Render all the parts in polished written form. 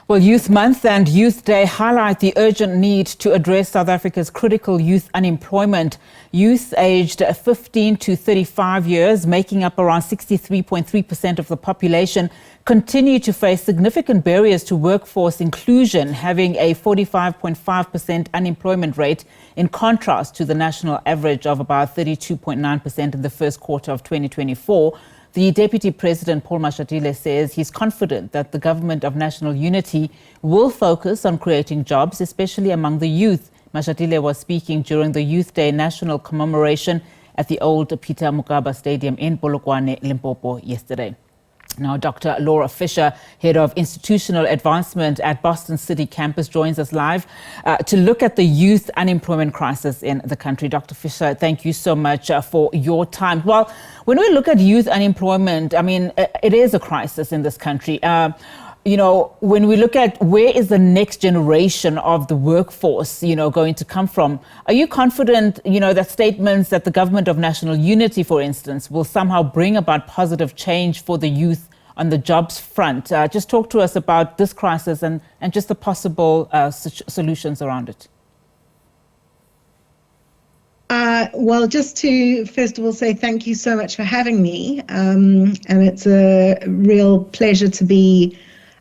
Well, Youth Month and Youth Day highlight the urgent need to address South Africa's critical youth unemployment. Youth aged 15 to 35 years, making up around 63.3% of the population, continue to face significant barriers to workforce inclusion, having a 45.5% unemployment rate, in contrast to the national average of about 32.9% in the first quarter of 2024. The Deputy President, Paul Mashatile, says he's confident that the Government of National Unity will focus on creating jobs, especially among the youth. Mashatile was speaking during the Youth Day National Commemoration at the old Peter Mokaba Stadium in Polokwane, Limpopo yesterday. Now, Dr. Laura Fisher, Head of Institutional Advancement at Boston City Campus, joins us live to look at the youth unemployment crisis in the country. Dr. Fisher, thank you so much for your time. Well, when we look at youth unemployment, I mean, it is a crisis in this country. You know, when we look at where is the next generation of the workforce, going to come from, are you confident, that statements that the Government of National Unity, for instance, will somehow bring about positive change for the youth on the jobs front? Just talk to us about this crisis and just the possible solutions around it. Well, just to first of all say thank you so much for having me. And it's a real pleasure to be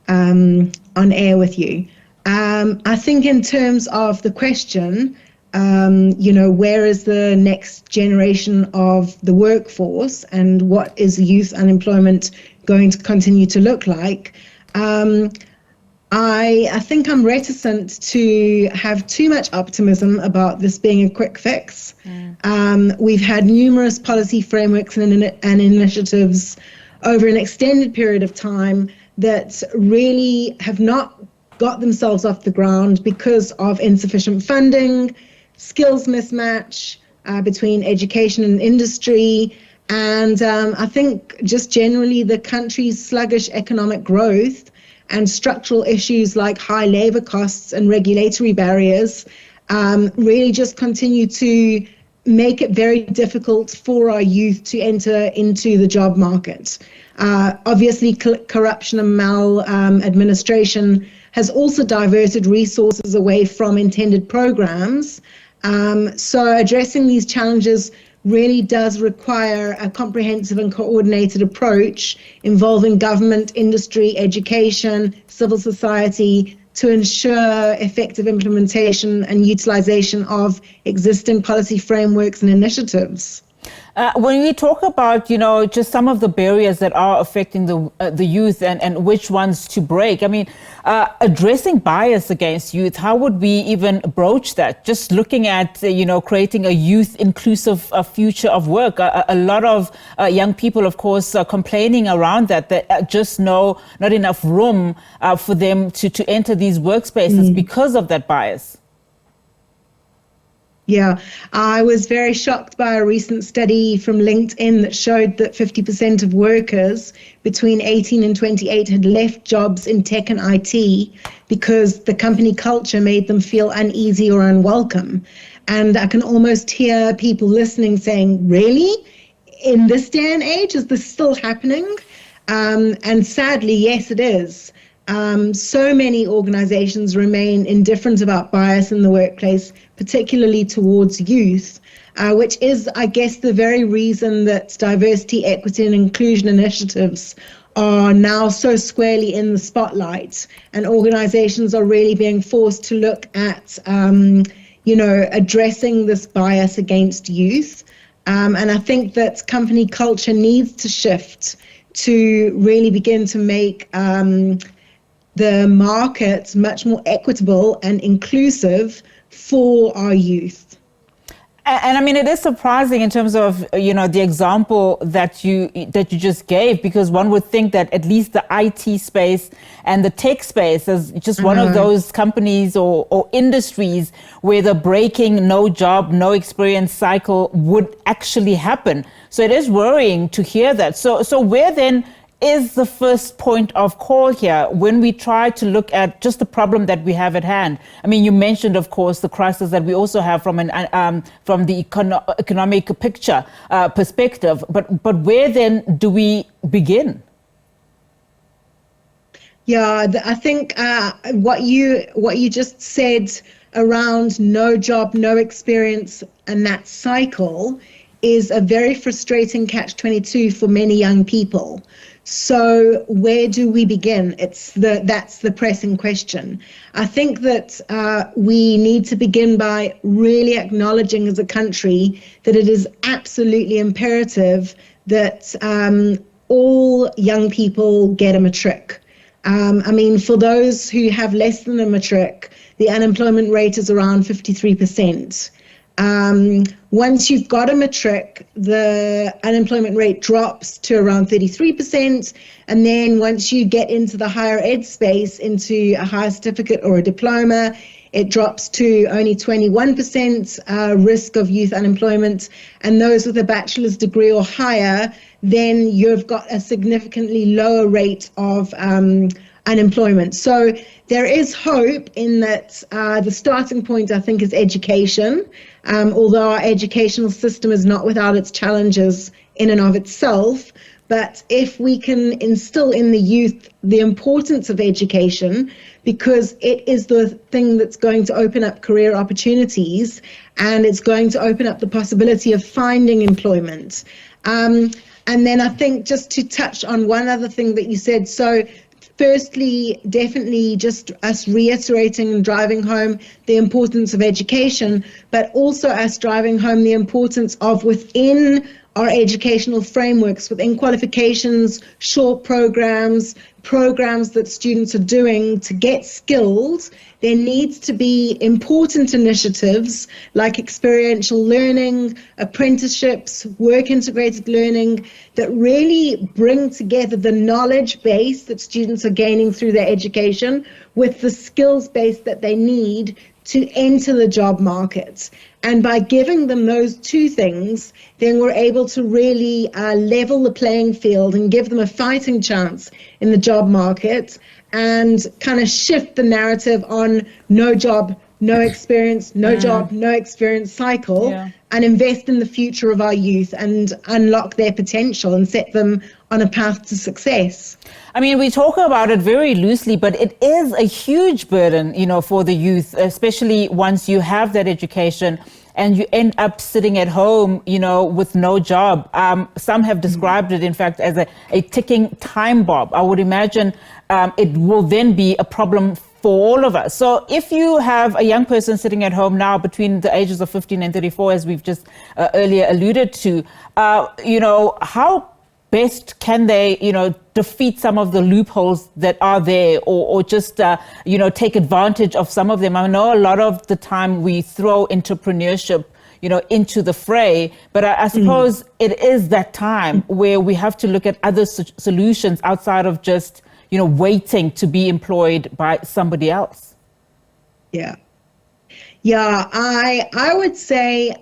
on air with you. I think in terms of the question, where is the next generation of the workforce and what is youth unemployment going to continue to look like? I think I'm reticent to have too much optimism about this being a quick fix. We've had numerous policy frameworks and initiatives over an extended period of time that really have not got themselves off the ground because of insufficient funding, skills mismatch between education and industry, and I think just generally the country's sluggish economic growth and structural issues like high labor costs and regulatory barriers really just continue to make it very difficult for our youth to enter into the job market. Obviously, corruption and maladministration has also diverted resources away from intended programs. So addressing these challenges really does require a comprehensive and coordinated approach involving government, industry, education, civil society to ensure effective implementation and utilization of existing policy frameworks and initiatives. When we talk about, just some of the barriers that are affecting the youth and which ones to break, I mean, addressing bias against youth, how would we even broach that? Just looking at, creating a youth inclusive future of work. A lot of young people, of course, are complaining around that just not enough room for them to enter these workspaces because of that bias. Yeah, I was very shocked by a recent study from LinkedIn that showed that 50% of workers between 18 and 28 had left jobs in tech and IT because the company culture made them feel uneasy or unwelcome. And I can almost hear people listening saying, really? In this day and age, is this still happening? And sadly, yes, it is. So many organizations remain indifferent about bias in the workplace, particularly towards youth, which is, I guess, the very reason that diversity, equity and inclusion initiatives are now so squarely in the spotlight, and organizations are really being forced to look at, addressing this bias against youth. And I think that company culture needs to shift to really begin to make the market much more equitable and inclusive for our youth. And I mean, it is surprising in terms of, the example that you just gave, because one would think that at least the IT space and the tech space is just one of those companies or industries where the breaking no job, no experience cycle would actually happen. So it is worrying to hear that. So where then is the first point of call here when we try to look at just the problem that we have at hand? I mean, you mentioned, of course, the crisis that we also have from the economic picture perspective, but where then do we begin? Yeah, I think what you just said around no job, no experience, and that cycle is a very frustrating catch-22 for many young people. So where do we begin? That's the pressing question. I think that we need to begin by really acknowledging as a country that it is absolutely imperative that all young people get a matric. I mean, for those who have less than a matric, the unemployment rate is around 53%. Once you've got a matric, the unemployment rate drops to around 33%. And then once you get into the higher ed space, into a higher certificate or a diploma, it drops to only 21% risk of youth unemployment. And those with a bachelor's degree or higher, then you've got a significantly lower rate of unemployment. So there is hope in that the starting point, I think, is education. Although our educational system is not without its challenges in and of itself, but if we can instill in the youth the importance of education, because it is the thing that's going to open up career opportunities and it's going to open up the possibility of finding employment. And then I think just to touch on one other thing that you said, so firstly, definitely just us reiterating and driving home the importance of education, but also us driving home the importance of within our educational frameworks, within qualifications, short programs that students are doing to get skilled, there needs to be important initiatives like experiential learning, apprenticeships, work integrated learning that really bring together the knowledge base that students are gaining through their education with the skills base that they need to enter the job market. And by giving them those two things, then we're able to really level the playing field and give them a fighting chance in the job market and kind of shift the narrative on no job, no experience, no job, no experience cycle, and invest in the future of our youth and unlock their potential and set them on a path to success. I mean, we talk about it very loosely, but it is a huge burden, for the youth, especially once you have that education and you end up sitting at home, with no job. Some have described it, in fact, as a ticking time bomb. I would imagine it will then be a problem for all of us. So if you have a young person sitting at home now between the ages of 15 and 34, as we've just earlier alluded to, how best can they, defeat some of the loopholes that are there or just, take advantage of some of them? I know a lot of the time we throw entrepreneurship, into the fray, but I suppose it is that time where we have to look at other solutions outside of just, waiting to be employed by somebody else. Yeah, I would say,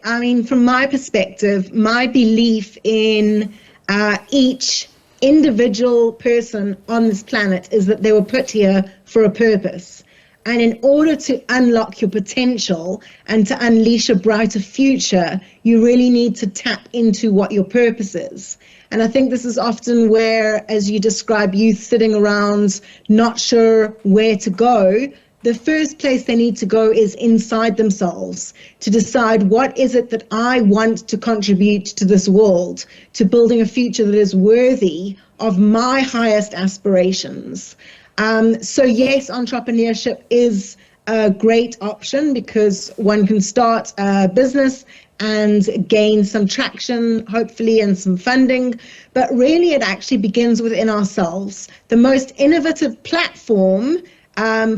from my perspective, my belief in each individual person on this planet is that they were put here for a purpose. And in order to unlock your potential and to unleash a brighter future, you really need to tap into what your purpose is. And I think this is often where, as you describe, youth sitting around not sure where to go, the first place they need to go is inside themselves to decide what is it that I want to contribute to this world, to building a future that is worthy of my highest aspirations. So yes, entrepreneurship is a great option because one can start a business and gain some traction, hopefully, and some funding. But really, it actually begins within ourselves. The most innovative platform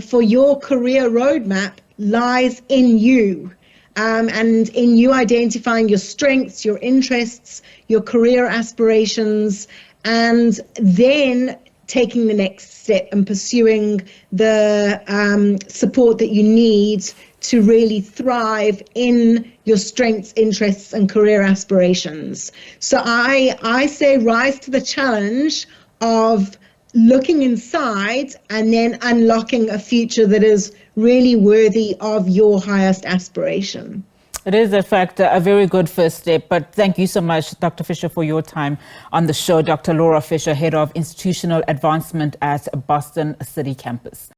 for your career roadmap lies in you, and in you identifying your strengths, your interests, your career aspirations, and then taking the next step and pursuing the support that you need to really thrive in your strengths, interests, and career aspirations. So I say rise to the challenge of looking inside and then unlocking a future that is really worthy of your highest aspiration. It is, in fact, a very good first step. But thank you so much, Dr. Fisher, for your time on the show. Dr. Laura Fisher, Head of Institutional Advancement at Boston City Campus.